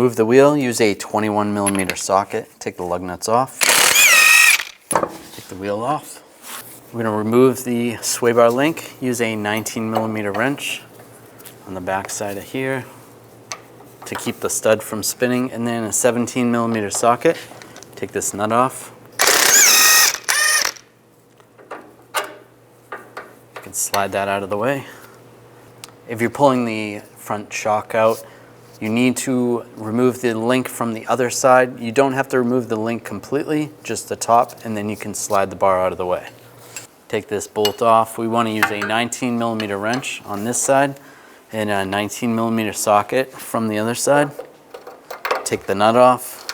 remove the wheel, use a 21mm socket. Take the lug nuts off. Take the wheel off. We're going to remove the sway bar link. Use a 19mm wrench on the back side of here to keep the stud from spinning, and then a 17mm socket. Take this nut off. You can slide that out of the way. If you're pulling the front shock out, you need to remove the link from the other side. You don't have to remove the link completely, just the top, and then you can slide the bar out of the way. Take this bolt off. We want to use a 19mm wrench on this side and a 19mm socket from the other side. Take the nut off.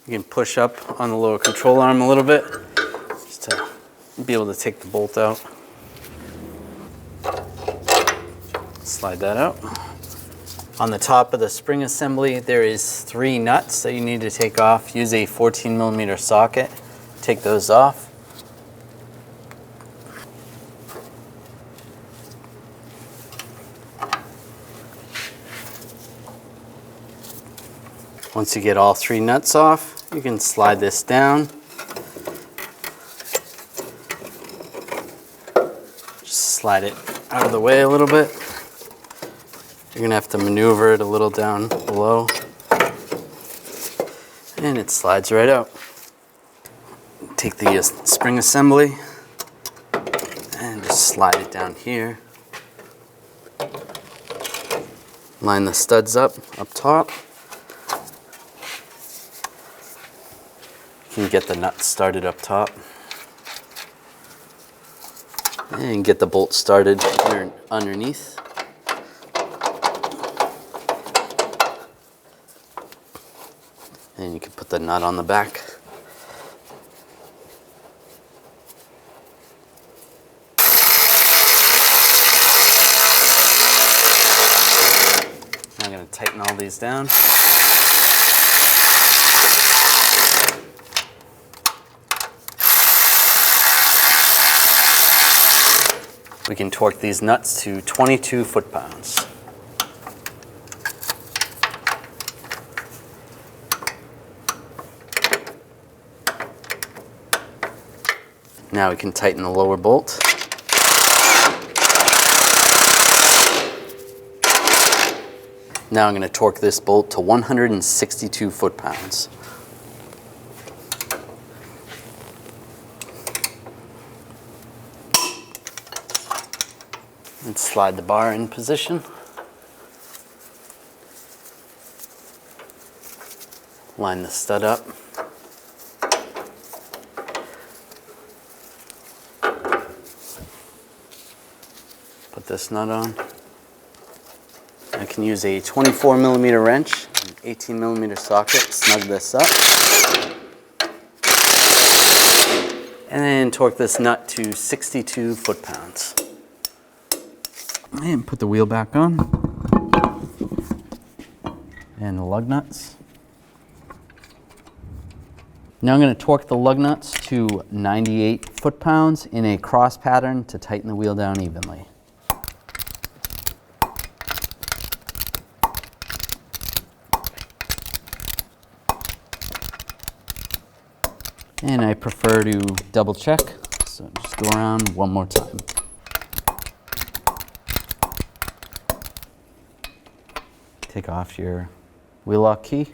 You can push up on the lower control arm a little bit just to be able to take the bolt out. Slide that out. On the top of the spring assembly, there is 3 nuts that you need to take off. Use a 14mm socket. Take those off. Once you get all 3 nuts off, you can slide this down. Just slide it out of the way a little bit. You're gonna have to maneuver it a little down below. And it slides right out. Take the spring assembly and just slide it down here. Line the studs up top. You can get the nuts started up top and get the bolt started underneath. And you can put the nut on the back. Now I'm going to tighten all these down. We can torque these nuts to 22 foot-pounds. Now we can tighten the lower bolt. Now I'm going to torque this bolt to 162 foot-pounds. And slide the bar in position. Line the stud up. Put this nut on. I can use a 24mm wrench, an 18mm socket, snug this up. And then torque this nut to 62 foot-pounds. And put the wheel back on. And the lug nuts. Now I'm going to torque the lug nuts to 98 foot-pounds in a cross pattern to tighten the wheel down evenly. And I prefer to double check, so just go around one more time. Take off your wheel lock key.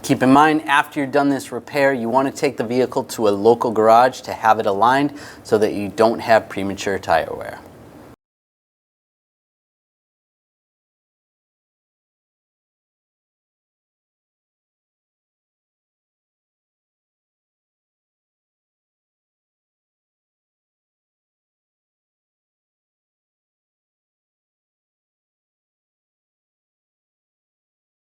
Keep in mind, after you're done this repair, you want to take the vehicle to a local garage to have it aligned so that you don't have premature tire wear.